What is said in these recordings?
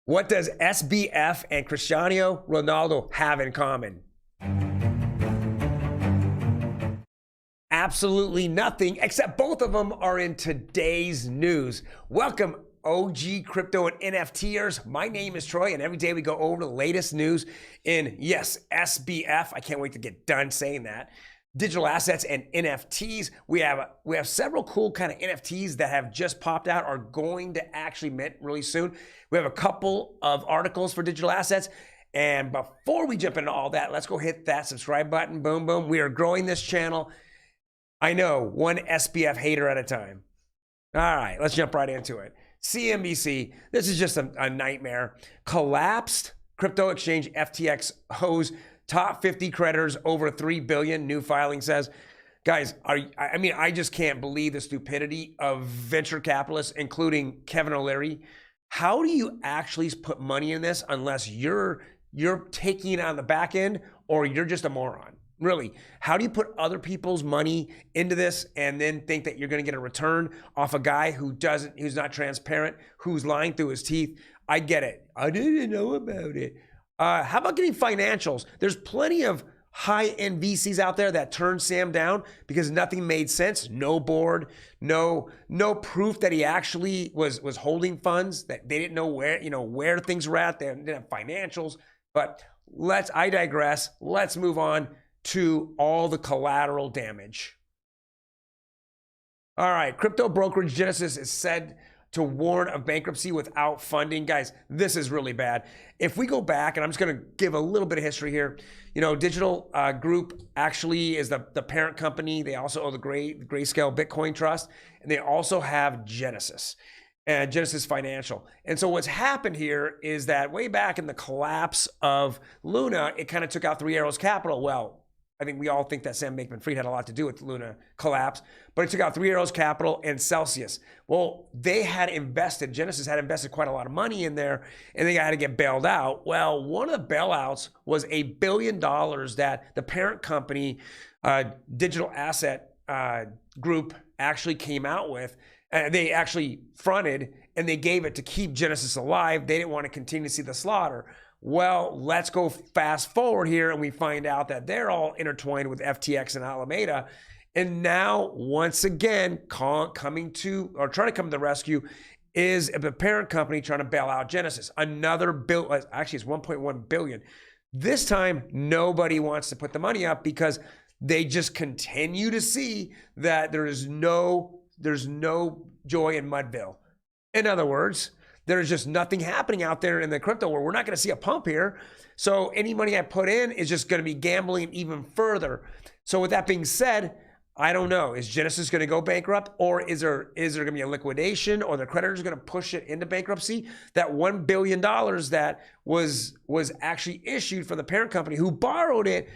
What does SBF and Cristiano Ronaldo have in common? Absolutely nothing, except both of them are in today's news. Welcome, OG crypto and NFTers. My name is Troy, and every day we go over the latest news in, yes, SBF. I can't wait to get done saying that. Digital assets and NFTs. We have several cool kind of NFTs that have just popped out, are going to actually mint really soon. We have a couple of articles for digital assets. And before we jump into all that, let's go hit that subscribe button. Boom, boom. We are growing this channel. I know, one SBF hater at a time. All right, let's jump right into it. CNBC, this is just a nightmare. Collapsed crypto exchange FTX owes top 50 creditors over $3 billion, new filing says. Guys, I just can't believe the stupidity of venture capitalists, including Kevin O'Leary. How do you actually put money in this unless you're taking it on the back end or you're just a moron? Really, how do you put other people's money into this and then think that you're going to get a return off a guy who's not transparent, who's lying through his teeth? I get it. I didn't know about it. How about getting financials? There's plenty of high-end VCs out there that turned Sam down because nothing made sense. No board, no proof that he actually was holding funds, that they didn't know where things were at. They didn't have financials. But I digress. Let's move on to all the collateral damage. All right, crypto brokerage Genesis is said to warn of bankruptcy without funding. Guys, this is really bad. If we go back, and I'm just gonna give a little bit of history here. Digital Group actually is the parent company. They also own the Grayscale Bitcoin Trust, and they also have Genesis and Genesis Financial. And so what's happened here is that way back in the collapse of Luna, it kind of took out Three Arrows Capital. Well, I think we all think that Sam Bankman-Fried had a lot to do with Luna collapse, but it took out Three Arrows Capital and Celsius. Well, Genesis had invested quite a lot of money in there, and they had to get bailed out. Well, one of the bailouts was $1 billion that the parent company, Digital Asset Group, actually came out with. They actually fronted, and they gave it to keep Genesis alive. They didn't want to continue to see the slaughter. Well, let's go fast forward here, and we find out that they're all intertwined with FTX and Alameda. And now, once again, trying to come to the rescue is the parent company trying to bail out Genesis. Another bill, actually it's 1.1 billion. This time, nobody wants to put the money up because they just continue to see that there's no joy in Mudville. In other words, there's just nothing happening out there in the crypto world. We're not going to see a pump here. So any money I put in is just going to be gambling even further. So with that being said, I don't know. Is Genesis going to go bankrupt, or is there going to be a liquidation, or the creditors are going to push it into bankruptcy? That $1 billion that was actually issued from the parent company who borrowed it,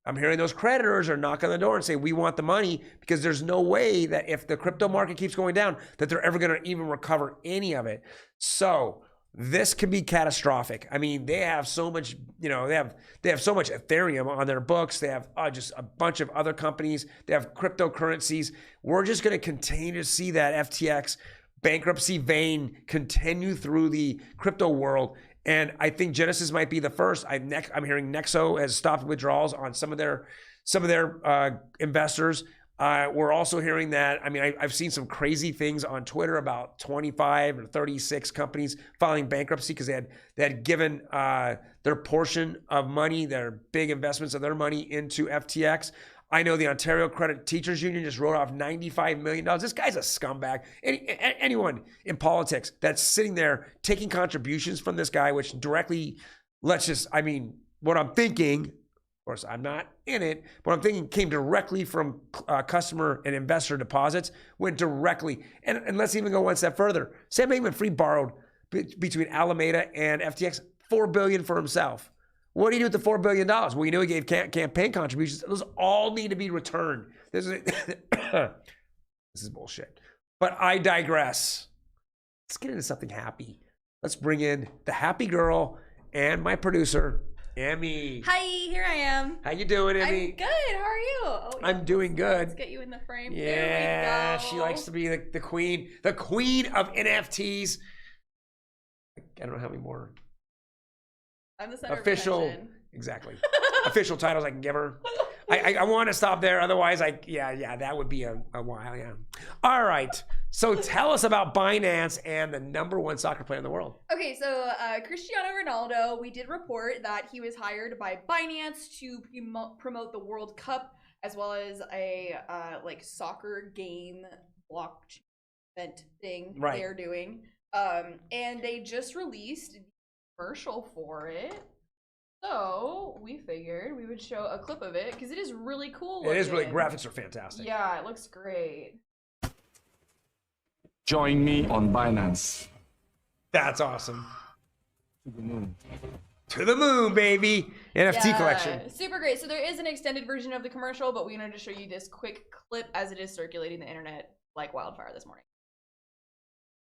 I'm hearing those creditors are knocking on the door and say, we want the money, because there's no way that if the crypto market keeps going down, that they're ever going to even recover any of it. So this could be catastrophic. I mean, they have so much, they have so much Ethereum on their books. They have just a bunch of other companies. They have cryptocurrencies. We're just going to continue to see that FTX bankruptcy vein continue through the crypto world. And I think Genesis might be the first. I'm hearing Nexo has stopped withdrawals on some of their investors. We're also hearing that, I've seen some crazy things on Twitter about 25 or 36 companies filing bankruptcy because they had given their portion of money, their big investments of their money into FTX. I know the Ontario Credit Teachers Union just wrote off $95 million. This guy's a scumbag. Anyone in politics that's sitting there taking contributions from this guy, which directly, what I'm thinking, of course, I'm not in it, but I'm thinking came directly from customer and investor deposits, went directly. And let's even go one step further. Sam Bankman-Fried borrowed between Alameda and FTX $4 billion for himself. What do you do with the $4 billion? Well, he gave campaign contributions. Those all need to be returned. This is bullshit. But I digress. Let's get into something happy. Let's bring in the happy girl and my producer, Emi. Hi, here I am. How you doing, Emi? I'm good. How are you? Oh, yeah. I'm doing good. Let's get you in the frame. Yeah, there we go. she likes to be the queen of NFTs. I don't know how many more I'm the center official, of attention. exactly, official titles I can give her. I want to stop there. Otherwise, that would be a while. Yeah. All right. So tell us about Binance and the #1 soccer player in the world. Okay, so Cristiano Ronaldo, we did report that he was hired by Binance to promote the World Cup, as well as a like soccer game blockchain event thing they're doing. And they just released a commercial for it. So we figured we would show a clip of it because it is really cool looking. It is really, graphics are fantastic. Yeah, it looks great. Join me on Binance. That's awesome. To the moon. To the moon, baby. NFT collection. Super great. So there is an extended version of the commercial, but we wanted to show you this quick clip as it is circulating the internet like wildfire this morning.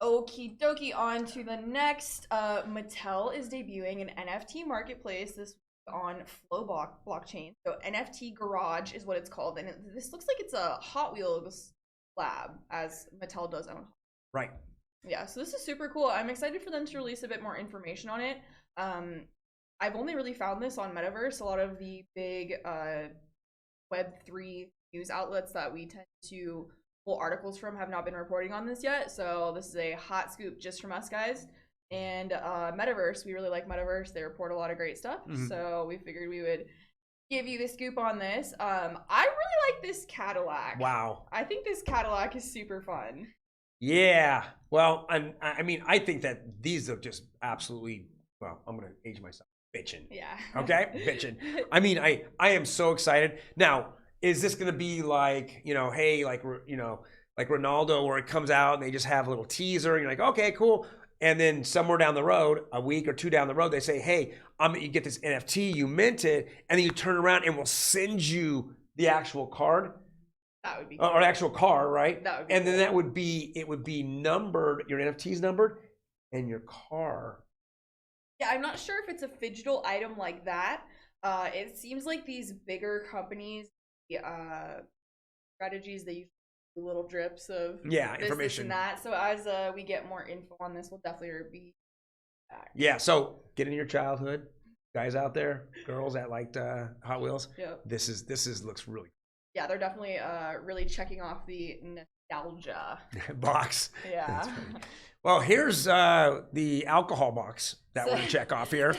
Okie dokie, on to the next. Mattel is debuting an NFT marketplace this on Flow blockchain. So NFT Garage is what it's called, and this looks like it's a Hot Wheels lab, as Mattel does own. Right. Yeah, so this is super cool. I'm excited for them to release a bit more information on it. I've only really found this on Metaverse. A lot of the big Web3 news outlets that we tend to pull articles from have not been reporting on this yet. So this is a hot scoop just from us guys. And Metaverse, we really like Metaverse. They report a lot of great stuff. So we figured we would give you the scoop on this. I really like this Cadillac. Wow. I think this Cadillac is super fun. Yeah. Well, I mean, I think that these are just absolutely, well, I'm going to age myself. Bitching. Yeah. Okay? Bitching. I mean, I am so excited. Now, is this going to be like, you know, hey, like, you know, like Ronaldo, where it comes out and they just have a little teaser and you're like, okay, cool. And then somewhere down the road, a week or two down the road, they say, hey, you get this NFT, you mint it, and then you turn around and we'll send you the actual card. That would be cool. Or the actual car, right? That would be and then cool. it would be numbered, your NFT's numbered, and your car. Yeah, I'm not sure if it's a digital item like that. It seems like these bigger companies, strategies, they use little drips of this, information, this, and that. So as we get more info on this, we'll definitely be back. Yeah, so get in your childhood, guys out there, girls that liked Hot Wheels. Yep. This looks really. Yeah, they're definitely really checking off the nostalgia box. Yeah. Well, here's the alcohol box that we're gonna check off here.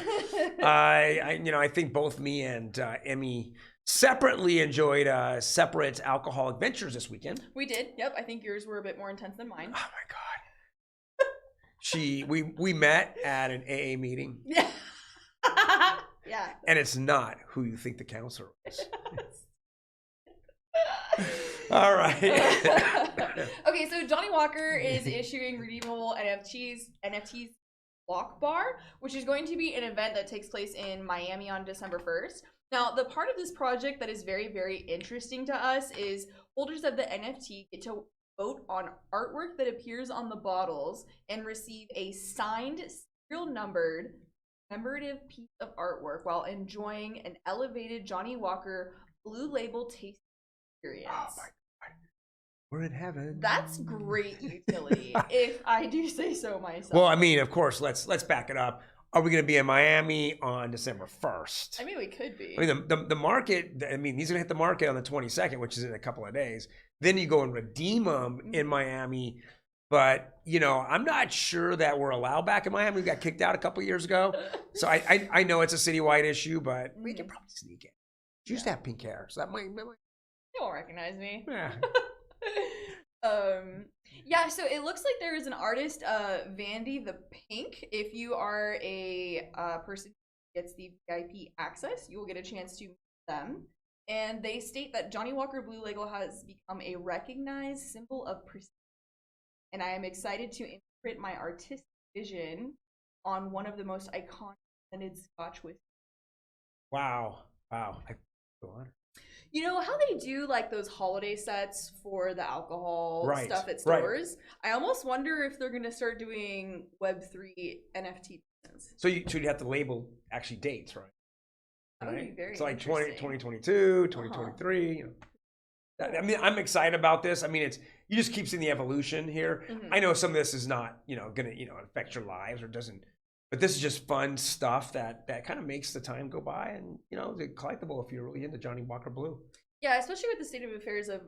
I think both me and Emi separately enjoyed separate alcohol adventures this weekend. We did. Yep. I think yours were a bit more intense than mine. Oh my God. We met at an AA meeting. Yeah. Yeah. And it's not who you think the counselor is. All right. Okay, so Johnny Walker is issuing redeemable NFTs Block Bar, which is going to be an event that takes place in Miami on December 1st. Now, the part of this project that is very, very interesting to us is holders of the NFT get to vote on artwork that appears on the bottles and receive a signed, serial numbered, commemorative piece of artwork while enjoying an elevated Johnny Walker Blue Label taste experience. Oh my God. We're in heaven. That's great utility, if I do say so myself. Well, I mean, of course, let's back it up. Are we going to be in Miami on December 1st? I mean, we could be. I mean, the market, I mean, he's going to hit the market on the 22nd, which is in a couple of days. Then you go and redeem them in Miami. But, you know, I'm not sure that we're allowed back in Miami. We got kicked out a couple of years ago. So I know it's a citywide issue, but we can probably sneak in. She used to have pink hair, so that might... You won't recognize me. Yeah. Yeah, so it looks like there is an artist, Vandy the Pink. If you are a person who gets the VIP access, you will get a chance to meet them. And they state that Johnny Walker Blue Label has become a recognized symbol of prestige. And I am excited to imprint my artistic vision on one of the most iconic blended Scotch whiskey. Wow. I feel honored. You know how they do like those holiday sets for the alcohol stuff at stores? Right. I almost wonder if they're going to start doing Web3 NFT business. So you'd have to label actually dates, right? That would be very so like 2022, 2023. You know. I mean, I'm excited about this. I mean, you just keep seeing the evolution here. I know some of this is not, gonna, affect your lives or doesn't But this is just fun stuff that kind of makes the time go by, and you know, the collectible if you're really into Johnny Walker Blue. Yeah, especially with the state of affairs of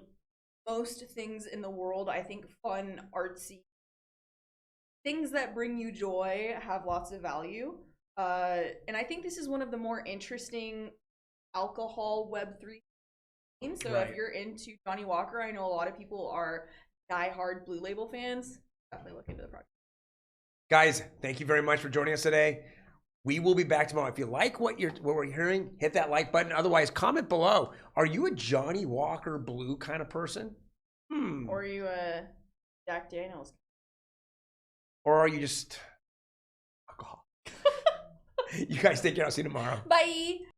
most things in the world. I think fun, artsy things that bring you joy have lots of value. And I think this is one of the more interesting alcohol Web3 themes. So Right. if you're into Johnny Walker, I know a lot of people are diehard Blue Label fans. Definitely look into the project. Guys, thank you very much for joining us today. We will be back tomorrow. If you like what we're hearing, hit that like button. Otherwise, comment below. Are you a Johnny Walker Blue kind of person? Or are you a Jack Daniels? Or are you just alcohol? You guys take care. I'll see you tomorrow. Bye.